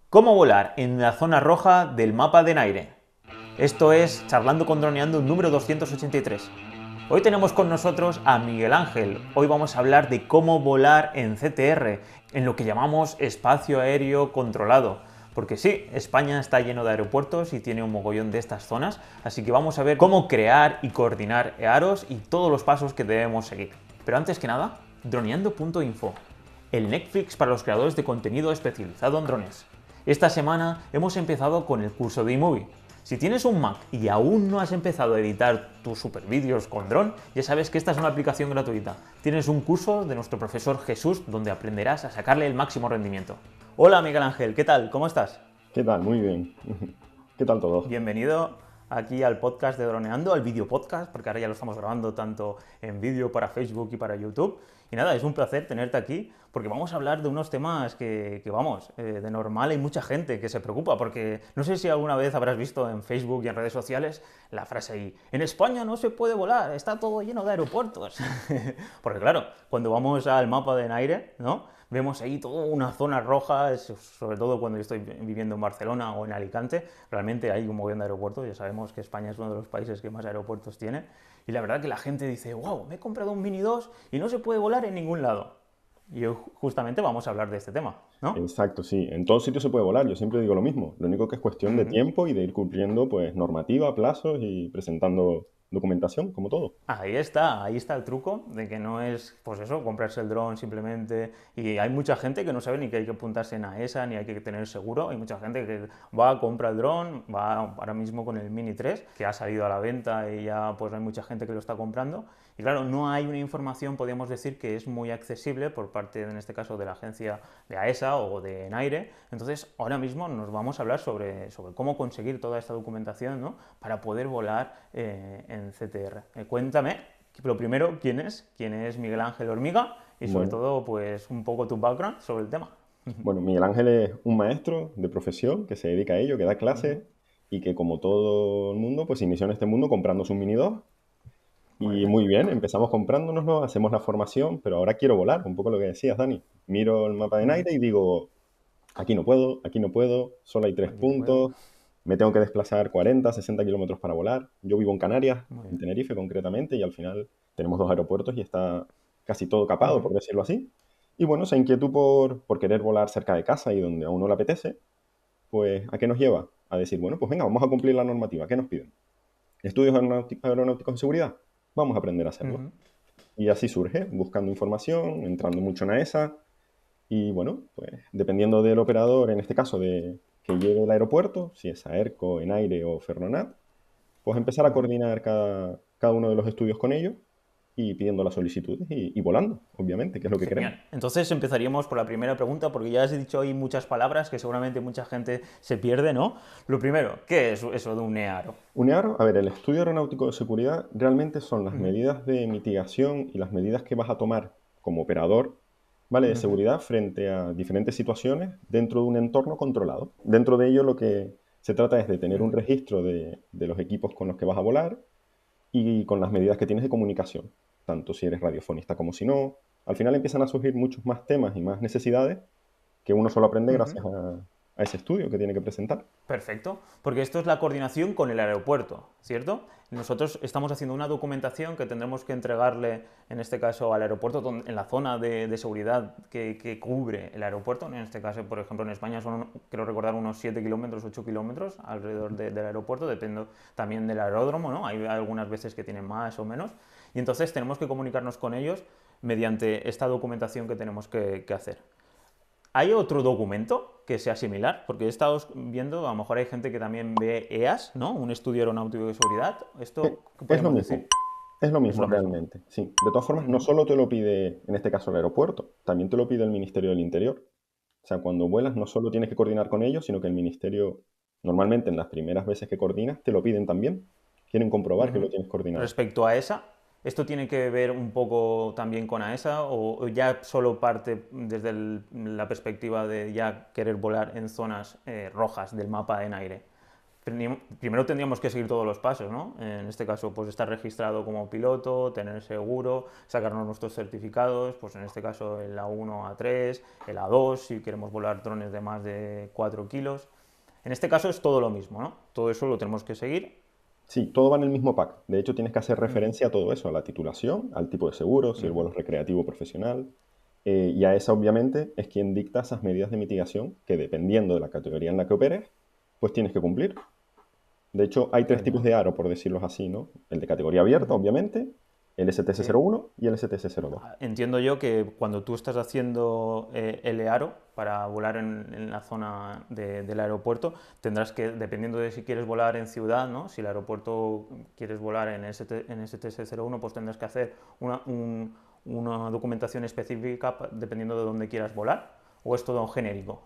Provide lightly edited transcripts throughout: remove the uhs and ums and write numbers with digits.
¿Cómo volar en la zona roja del mapa de Naire? Esto es Charlando con Droneando número 283. Hoy tenemos con nosotros a Miguel Ángel. Hoy vamos a hablar de cómo volar en CTR, en lo que llamamos espacio aéreo controlado. Porque sí, España está lleno de aeropuertos y tiene un mogollón de estas zonas, así que vamos a ver cómo crear y coordinar EAROS y todos los pasos que debemos seguir. Pero antes que nada, droneando.info, el Netflix para los creadores de contenido especializado en drones. Esta semana hemos empezado con el curso de iMovie. Si tienes un Mac y aún no has empezado a editar tus super vídeos con dron, ya sabes que esta es una aplicación gratuita. Tienes un curso de nuestro profesor Jesús donde aprenderás a sacarle el máximo rendimiento. Hola Miguel Ángel, ¿qué tal? ¿Cómo estás? ¿Qué tal? Muy bien. ¿Qué tal todo? Bienvenido aquí al podcast de Droneando, al vídeo podcast, porque ahora ya lo estamos grabando tanto en vídeo para Facebook y para YouTube. Y nada, es un placer tenerte aquí, porque vamos a hablar de unos temas que de normal hay mucha gente que se preocupa, porque no sé si alguna vez habrás visto en Facebook y en redes sociales la frase ahí, en España no se puede volar, está todo lleno de aeropuertos. Porque claro, cuando vamos al mapa de Naire, ¿no? Vemos ahí toda una zona roja, sobre todo cuando yo estoy viviendo en Barcelona o en Alicante, realmente hay un montón de aeropuertos, ya sabemos que España es uno de los países que más aeropuertos tiene, y la verdad que la gente dice, wow, me he comprado un Mini 2 y no se puede volar en ningún lado. Y hoy justamente vamos a hablar de este tema, ¿no? Exacto, sí. En todos sitios se puede volar. Yo siempre digo lo mismo. Lo único que es cuestión de tiempo y de ir cumpliendo, pues, normativa, plazos y presentando documentación, como todo. Ahí está el truco de que no es, pues eso, comprarse el dron simplemente. Y hay mucha gente que no sabe ni que hay que apuntarse en AESA, ni hay que tener seguro. Hay mucha gente que va, compra el dron, va ahora mismo con el Mini 3, que ha salido a la venta y ya pues hay mucha gente que lo está comprando. Y claro, no hay una información, podríamos decir, que es muy accesible por parte, en este caso, de la agencia de AESA o de NAIRE. Entonces, ahora mismo nos vamos a hablar sobre cómo conseguir toda esta documentación, ¿no? Para poder volar en CTR. Cuéntame, lo primero, quién es Miguel Ángel Hormiga y sobre Bueno, todo, pues un poco tu background sobre el tema. bueno, Miguel Ángel es un maestro de profesión que se dedica a ello, que da clases y que, como todo el mundo, pues inició en este mundo comprando su Mini 2. Muy Y bien. muy bien, empezamos comprándonoslo, hacemos la formación, pero ahora quiero volar, un poco lo que decías, Dani. Miro el mapa de aire y digo, aquí no puedo, solo hay tres Aquí no puedo. puntos, me tengo que desplazar 40, 60 kilómetros para volar. Yo vivo en Canarias, Muy en bien. Tenerife concretamente, y al final tenemos dos aeropuertos y está casi todo capado, por decirlo así. Y bueno, esa inquietud por querer volar cerca de casa y donde a uno le apetece, pues ¿a qué nos lleva? A decir, bueno, pues venga, vamos a cumplir la normativa, ¿qué nos piden? ¿Estudios aeronáuticos de seguridad? Vamos a aprender a hacerlo. Y así surge, buscando información, entrando mucho en AESA, y bueno, pues dependiendo del operador, en este caso de que lleve el aeropuerto, si es Aerco, Enaire o Ferronat, pues empezar a coordinar cada uno de los estudios con ellos y pidiendo las solicitudes y volando, obviamente, que es lo que queremos. Genial. Entonces empezaríamos por la primera pregunta, porque ya has dicho ahí muchas palabras que seguramente mucha gente se pierde, ¿no? Lo primero, ¿qué es eso de un EARO? Un EARO, a ver, el estudio aeronáutico de seguridad realmente son las medidas de mitigación y las medidas que vas a tomar como operador, ¿vale? De seguridad frente a diferentes situaciones dentro de un entorno controlado. Dentro de ello lo que se trata es de tener un registro de los equipos con los que vas a volar y con las medidas que tienes de comunicación, tanto si eres radiofonista como si no. Al final empiezan a surgir muchos más temas y más necesidades que uno solo aprende gracias a ese estudio que tiene que presentar. Perfecto, porque esto es la coordinación con el aeropuerto, ¿cierto? Nosotros estamos haciendo una documentación que tendremos que entregarle, en este caso, al aeropuerto, en la zona de seguridad que cubre el aeropuerto. En este caso, por ejemplo, en España son, quiero recordar, unos 7 kilómetros, 8 kilómetros alrededor del aeropuerto, depende también del aeródromo, ¿no? Hay algunas veces que tienen más o menos. Y entonces tenemos que comunicarnos con ellos mediante esta documentación que tenemos que hacer. ¿Hay otro documento que sea similar? Porque he estado viendo, a lo mejor hay gente que también ve EAS, ¿no? Un estudio aeronáutico de seguridad. ¿Esto qué Es lo podemos mismo, decir? es lo Es mismo lo mismo. realmente, sí. De todas formas, no solo te lo pide, en este caso, el aeropuerto, también te lo pide el Ministerio del Interior. O sea, cuando vuelas no solo tienes que coordinar con ellos, sino que el Ministerio, normalmente en las primeras veces que coordinas, te lo piden también. Quieren comprobar que lo tienes coordinado. Respecto a esa, ¿esto tiene que ver un poco también con AESA o ya solo parte desde la perspectiva de ya querer volar en zonas rojas del mapa en aire? primero tendríamos que seguir todos los pasos, ¿no? En este caso, pues estar registrado como piloto, tener seguro, sacarnos nuestros certificados, pues en este caso el A1, A3, el A2, si queremos volar drones de más de 4 kilos. En este caso es todo lo mismo, ¿no? Todo eso lo tenemos que seguir. Sí, todo va en el mismo pack. De hecho, tienes que hacer referencia a todo eso, a la titulación, al tipo de seguro, si el vuelo es recreativo o profesional. Y a esa, obviamente, es quien dicta esas medidas de mitigación que, dependiendo de la categoría en la que operes, pues tienes que cumplir. De hecho, hay tres tipos Genial. de aro, por decirlo así, ¿no? El de categoría abierta, obviamente, el Sí. STS-01 y el STS-02. Entiendo yo que cuando tú estás haciendo el EARO para volar en la zona del aeropuerto, tendrás que, dependiendo de si quieres volar en ciudad, ¿no? Si el aeropuerto quieres volar en STS-01, pues tendrás que hacer una documentación específica dependiendo de dónde quieras volar, o es todo genérico.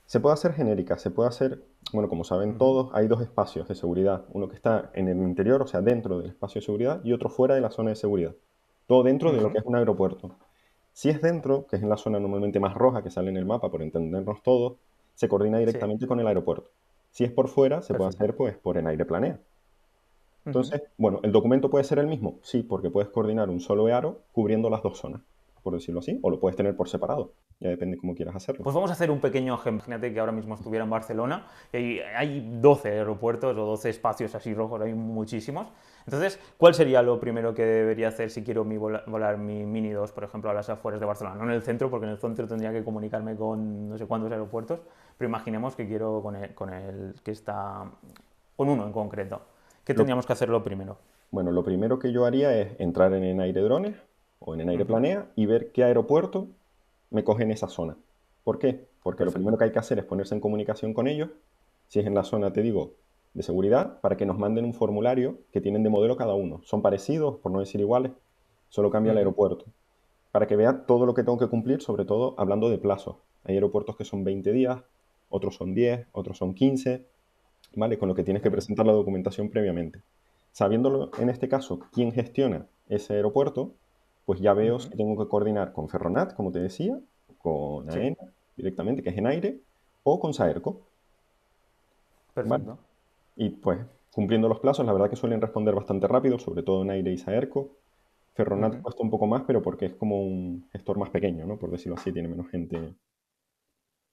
Se puede hacer genérica, se puede hacer, bueno, como saben todos, hay dos espacios de seguridad. Uno que está en el interior, o sea, dentro del espacio de seguridad, y otro fuera de la zona de seguridad. Todo dentro de lo que es un aeropuerto. Si es dentro, que es en la zona normalmente más roja que sale en el mapa, por entendernos todos, se coordina Sí, directamente con el aeropuerto. Si es por fuera, se puede perfecto. hacer pues por en aire planea. Entonces, bueno, ¿el documento puede ser el mismo? Sí, porque puedes coordinar un solo EARO cubriendo las dos zonas, por decirlo así, o lo puedes tener por separado. Ya depende cómo quieras hacerlo. Pues vamos a hacer un pequeño ejemplo. Imagínate que ahora mismo estuviera en Barcelona y hay 12 aeropuertos o 12 espacios así rojos, hay muchísimos. Entonces, ¿cuál sería lo primero que debería hacer si quiero volar mi Mini 2, por ejemplo, a las afueras de Barcelona? No en el centro, porque en el centro tendría que comunicarme con no sé cuántos aeropuertos, pero imaginemos que quiero con el que está, con uno en concreto. ¿Qué Lo, tendríamos que hacer lo primero? bueno, lo primero que yo haría es entrar en Enaire Drones o en Enaire Planea y ver qué aeropuerto me coge en esa zona. ¿Por qué? Porque lo primero Perfecto. que hay que hacer es ponerse en comunicación con ellos, si es en la zona, te digo, de seguridad, para que nos manden un formulario que tienen de modelo cada uno. Son parecidos, por no decir iguales, solo cambia el aeropuerto. Para que vea todo lo que tengo que cumplir, sobre todo hablando de plazos. Hay aeropuertos que son 20 días, otros son 10, otros son 15, ¿vale? Con lo que tienes que presentar la documentación previamente. Sabiéndolo en este caso quién gestiona ese aeropuerto, pues ya veo si tengo que coordinar con Ferronat, como te decía, con Sí, AENA directamente, que es en aire, o con Saerco, ¿vale? perfecto. Y pues cumpliendo los plazos, la verdad que suelen responder bastante rápido, sobre todo en aire y Saerco. Ferronat cuesta un poco más, pero porque es como un gestor más pequeño, ¿no? Por decirlo así, tiene menos gente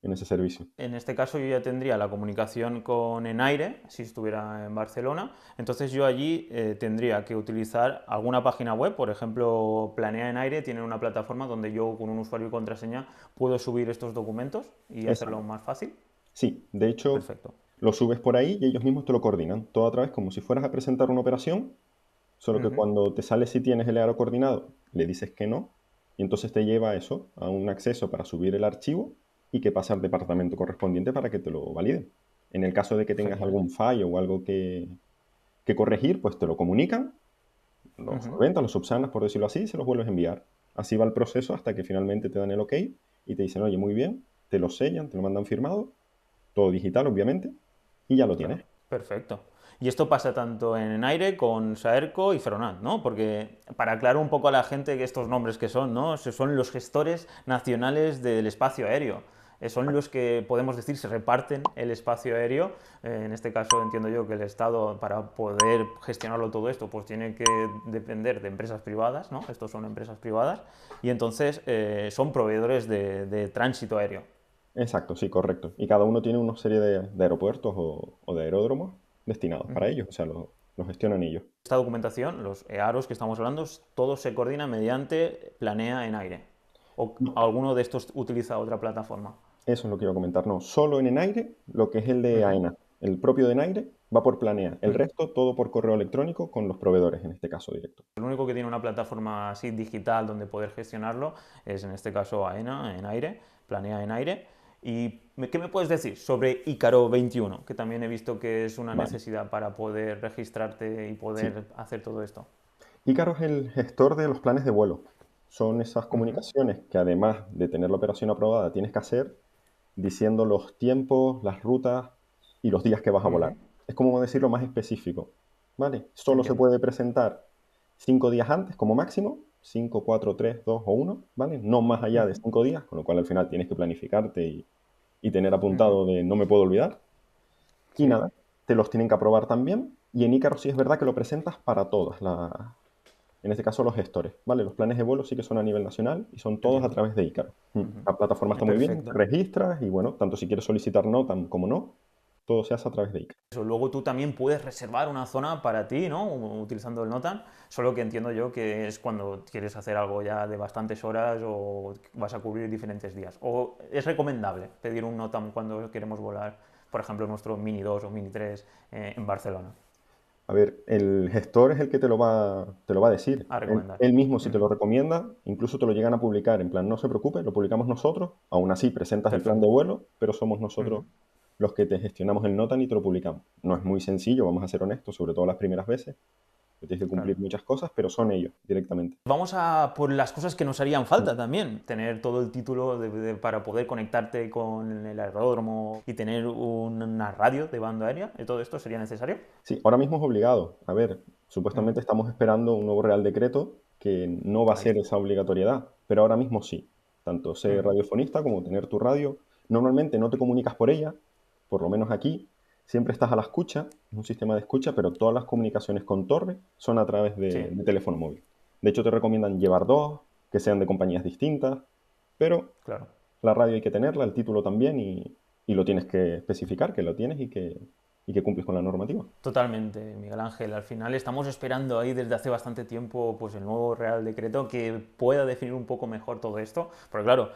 en ese servicio. En este caso yo ya tendría la comunicación con Enaire, si estuviera en Barcelona. Entonces yo allí tendría que utilizar alguna página web, por ejemplo, Planea Enaire tiene una plataforma donde yo con un usuario y contraseña puedo subir estos documentos y hacerlo Exacto. más fácil. Sí, de hecho, Perfecto. lo subes por ahí y ellos mismos te lo coordinan. Todo a través como si fueras a presentar una operación, solo que cuando te sale si tienes el aro coordinado, le dices que no, y entonces te lleva a eso, a un acceso para subir el archivo y que pasa al departamento correspondiente para que te lo valide. En el caso de que tengas Genial. algún fallo o algo que corregir, pues te lo comunican, lo solventas, lo subsanas, por decirlo así, y se los vuelves a enviar. Así va el proceso hasta que finalmente te dan el OK y te dicen, oye, muy bien, te lo sellan, te lo mandan firmado, todo digital, obviamente, y ya lo Claro, tienes. perfecto. Y esto pasa tanto en aire con Saerco y Ferronat, ¿no? Porque para aclarar un poco a la gente que estos nombres que son, ¿no? Son los gestores nacionales del espacio aéreo. Son los que, podemos decir, se reparten el espacio aéreo. En este caso entiendo yo que el Estado, para poder gestionarlo todo esto, pues tiene que depender de empresas privadas, ¿no? Estos son empresas privadas. Y entonces son proveedores de tránsito aéreo. Exacto, sí, correcto. Y cada uno tiene una serie de aeropuertos o de aeródromos destinados para ellos, o sea, lo gestionan ellos. Esta documentación, los EAROS que estamos hablando, todo se coordina mediante Planea en aire. ¿O No, alguno de estos utiliza otra plataforma? eso es lo que iba a comentar, no, solo en Enaire, lo que es el de AENA, el propio de Enaire, va por Planea, el resto todo por correo electrónico con los proveedores, en este caso directo. El único que tiene una plataforma así digital donde poder gestionarlo es en este caso AENA en aire, Planea en aire. ¿Y qué me puedes decir sobre Icaro 21? Que también he visto que es una Vale, necesidad para poder registrarte y sí. poder hacer todo esto. Ícaro es el gestor de los planes de vuelo. Son esas comunicaciones que además de tener la operación aprobada, tienes que hacer diciendo los tiempos, las rutas y los días que vas a volar. Es como decirlo más específico, ¿vale? Solo se Entiendo. puede presentar 5 días antes como máximo, 5, 4, 3, 2 o 1, ¿vale? No más allá de 5 días, con lo cual al final tienes que planificarte y tener apuntado de no me puedo olvidar. Y Sí. nada, te los tienen que aprobar también. Y en Ícaro sí es verdad que lo presentas para todas, en este caso los gestores, ¿vale? Los planes de vuelo sí que son a nivel nacional y son todos a entiendo. través de Ícaro. Ujú. La plataforma está muy bien, te Perfecto. registras y bueno, tanto si quieres solicitar nota como no, todo se hace a través de Ícaro. Eso, luego tú también puedes reservar una zona para ti, ¿no? Utilizando el Notan, solo que entiendo yo que es cuando quieres hacer algo ya de bastantes horas o vas a cubrir diferentes días. O es recomendable pedir un Notan cuando queremos volar, por ejemplo, nuestro Mini 2 o Mini 3 en Barcelona. A ver, el gestor es el que te lo va a decir. A recomendar. Él mismo, si te lo Ujú. recomienda, incluso te lo llegan a publicar. En plan, no se preocupe, lo publicamos nosotros. Aún así, presentas el plan de Perfecto. vuelo, pero somos nosotros Ujú. los que te gestionamos el Notan y te lo publicamos. No es muy sencillo, vamos a ser honestos, sobre todo las primeras veces, que tienes que Claro. cumplir muchas cosas, pero son ellos directamente. Vamos a por las cosas que nos harían falta también. Tener todo el título para poder conectarte con el aeródromo y tener una radio de banda aérea. ¿Y todo esto sería necesario? Sí, ahora mismo es obligado. A ver, Ujú. supuestamente estamos esperando un nuevo Real Decreto que no va a Ahí. ser esa obligatoriedad, pero ahora mismo sí. Tanto ser Ujú. radiofonista como tener tu radio. Normalmente no te comunicas por ella, por lo menos aquí. Siempre estás a la escucha, es un sistema de escucha, pero todas las comunicaciones con torre son a través Sí, de teléfono móvil. De hecho, te recomiendan llevar dos, que sean de compañías distintas, pero claro. la radio hay que tenerla, el título también, y lo tienes que especificar, que lo tienes y que cumples con la normativa. Totalmente, Miguel Ángel. Al final estamos esperando ahí desde hace bastante tiempo pues el nuevo Real Decreto que pueda definir un poco mejor todo esto. Porque claro,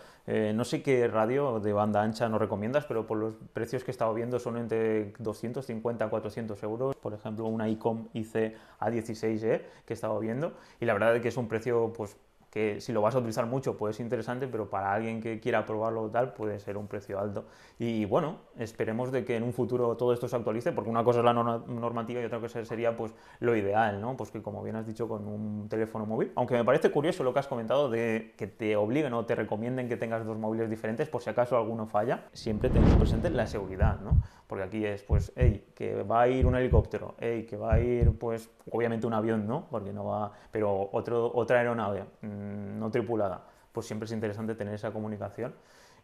no sé qué radio de banda ancha nos recomiendas, pero por los precios que he estado viendo son entre 250 a 400 euros. Por ejemplo, una ICOM IC A16E que he estado viendo. Y la verdad es que es un precio pues que si lo vas a utilizar mucho puede ser interesante, pero para alguien que quiera probarlo tal puede ser un precio alto. Y bueno, esperemos de que en un futuro todo esto se actualice, porque una cosa es la normativa y otra cosa sería pues lo ideal, ¿no? Pues que como bien has dicho con un teléfono móvil, aunque me parece curioso lo que has comentado de que te obliguen o te recomienden que tengas dos móviles diferentes por si acaso alguno falla, siempre teniendo presente la seguridad, ¿no? Porque aquí es, pues, hey, que va a ir un helicóptero, hey, que va a ir, pues, obviamente un avión, ¿no? Porque no va, pero otra aeronave no tripulada. Pues siempre es interesante tener esa comunicación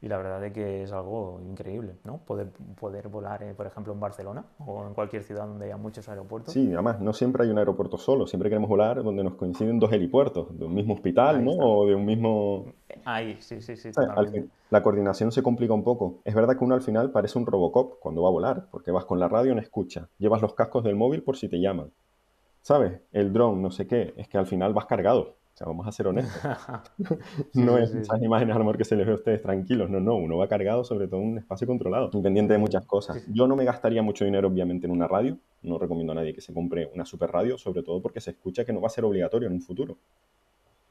y la verdad es que es algo increíble, ¿no? Poder volar, por ejemplo, en Barcelona o en cualquier ciudad donde haya muchos aeropuertos. Sí, además, no siempre hay un aeropuerto solo, siempre queremos volar donde nos coinciden dos helipuertos, de un mismo hospital, Ahí ¿no? está. O de un mismo... Ahí, sí, sí, sí, O sea, totalmente. la coordinación se complica un poco. Es verdad que uno al final parece un Robocop cuando va a volar, porque vas con la radio en escucha, llevas los cascos del móvil por si te llaman. ¿Sabes? El dron, no sé qué, es que al final vas cargado. O sea, vamos a ser honestos. Sí, No sí, es sí, esas sí. imágenes, a lo mejor, que se les ve a ustedes tranquilos. No, no, uno va cargado sobre todo en un espacio controlado, independiente de muchas Sí, cosas. sí. Yo no me gastaría mucho dinero, obviamente, en una radio. No recomiendo a nadie que se compre una super radio, sobre todo porque se escucha que no va a ser obligatorio en un futuro.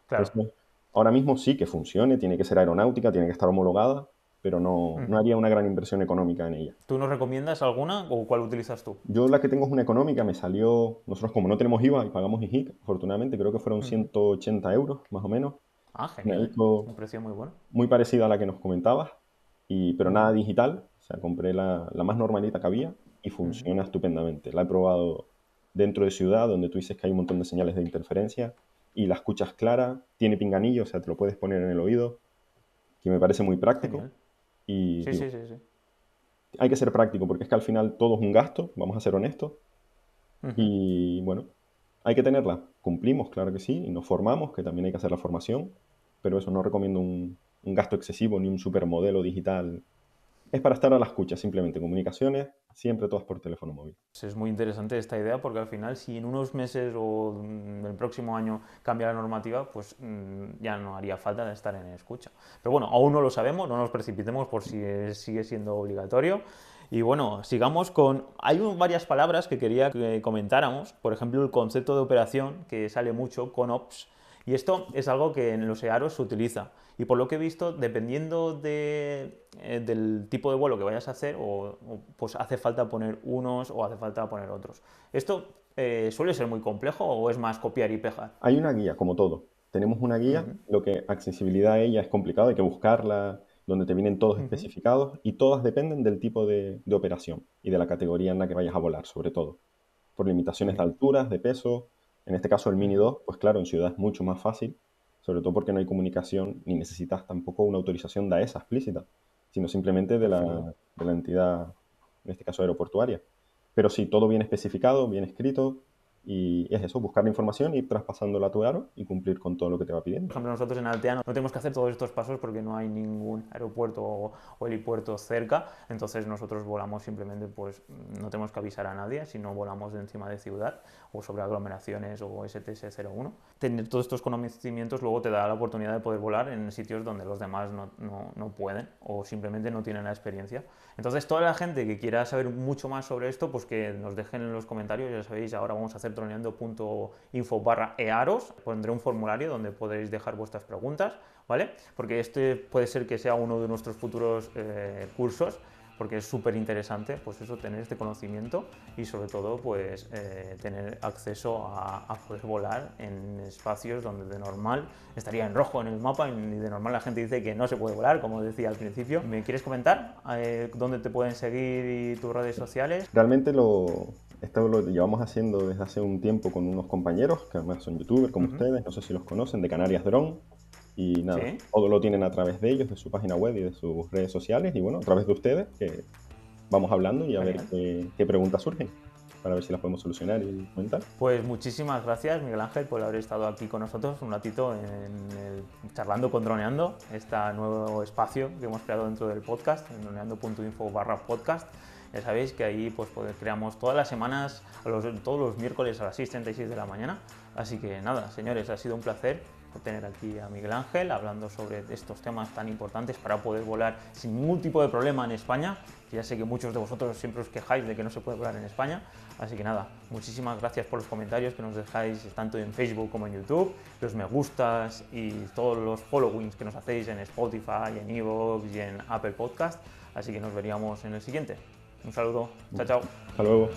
Claro. Entonces, ahora mismo sí que funcione, tiene que ser aeronáutica, tiene que estar homologada, pero no Ujú. haría una gran inversión económica en ella. ¿Tú nos recomiendas alguna o cuál utilizas tú? Yo la que tengo es una económica, me salió, nosotros como no tenemos IVA y pagamos IJIC, afortunadamente, creo que fueron Ujú. 180 euros, más o menos. Ah, Una genial, ¿eh? ICO Un precio muy bueno. muy parecida a la que nos comentabas, pero nada Ujú. digital. O sea, compré la más normalita que había y Ujú. funciona estupendamente. La he probado dentro de ciudad, donde tú dices que hay un montón de señales de interferencia y la escuchas clara, tiene pinganillo, o sea, te lo puedes poner en el oído, que me parece muy práctico. Genial. Y Sí, digo, sí, sí, sí. hay que ser práctico porque es que al final todo es un gasto, vamos a ser honestos. Ujú. Y bueno, hay que tenerla. Cumplimos, claro que sí, y nos formamos, que también hay que hacer la formación, pero eso no recomiendo un gasto excesivo ni un supermodelo digital. Es para estar a la escucha, simplemente comunicaciones, siempre todas por teléfono móvil. Es muy interesante esta idea porque al final si en unos meses o el próximo año cambia la normativa, pues ya no haría falta de estar en escucha. Pero bueno, aún no lo sabemos, no nos precipitemos por si sigue siendo obligatorio. Y bueno, sigamos con... Hay varias palabras que quería que comentáramos, por ejemplo el concepto de operación que sale mucho, ConOps, y esto es algo que en los EAROS se utiliza. Y por lo que he visto, dependiendo del tipo de vuelo que vayas a hacer, pues hace falta poner unos o hace falta poner otros. ¿Esto suele ser muy complejo o es más copiar y pegar? Hay una guía, como todo. Tenemos una guía, Ujú, lo que accesibilidad a ella es complicado, hay que buscarla, donde te vienen todos ujú, especificados y todas dependen del tipo de operación y de la categoría en la que vayas a volar, sobre todo. Por limitaciones de genial. alturas, de peso. En este caso el Mini Ujú, 2, pues claro, en ciudad es mucho más fácil, sobre todo porque no hay comunicación ni necesitas tampoco una autorización de esa explícita, sino simplemente perfecto. de la entidad, en este caso aeroportuaria. Pero sí, todo bien especificado, bien escrito, y es eso, buscar la información, ir traspasándola a tu aro y cumplir con todo lo que te va pidiendo. Por ejemplo, nosotros en Altea no tenemos que hacer todos estos pasos porque no hay ningún aeropuerto o helipuerto cerca, entonces nosotros volamos simplemente, pues no tenemos que avisar a nadie si no volamos de encima de ciudad o sobre aglomeraciones o STS-01. Tener todos estos conocimientos luego te da la oportunidad de poder volar en sitios donde los demás no pueden o simplemente no tienen la experiencia. Entonces, toda la gente que quiera saber mucho más sobre esto, pues que nos dejen en los comentarios. Ya sabéis, ahora vamos a hacer droneando.info/earos. Pondré un formulario donde podréis dejar vuestras preguntas, ¿vale? Porque este puede ser que sea uno de nuestros futuros cursos, porque es súper interesante, pues eso, tener este conocimiento y sobre todo, pues tener acceso a poder volar en espacios donde de normal estaría en rojo en el mapa y de normal la gente dice que no se puede volar, como decía al principio. ¿Me quieres comentar dónde te pueden seguir y tus redes sociales? Realmente esto lo llevamos haciendo desde hace un tiempo con unos compañeros, que además son youtubers como ustedes, no sé si los conocen, de Canarias Drone. Y nada, Sí. todo lo tienen a través de ellos, de su página web y de sus redes sociales. Y bueno, a través de ustedes, que vamos hablando y a ver qué preguntas surgen, para ver si las podemos solucionar y comentar. Pues muchísimas gracias, Miguel Ángel, por haber estado aquí con nosotros un ratito charlando con Droneando, este nuevo espacio que hemos creado dentro del podcast, en droneando.info/podcast. Ya sabéis que ahí pues creamos todas las semanas, todos los miércoles a las 6:36 de la mañana. Así que nada, señores, ha sido un placer tener aquí a Miguel Ángel hablando sobre estos temas tan importantes para poder volar sin ningún tipo de problema en España. Ya sé que muchos de vosotros siempre os quejáis de que no se puede volar en España. Así que nada, muchísimas gracias por los comentarios que nos dejáis tanto en Facebook como en YouTube, los me gustas y todos los followings que nos hacéis en Spotify, en iVoox y en Apple Podcast. Así que nos veríamos en el siguiente. Un saludo. Chao, chao. Hasta luego.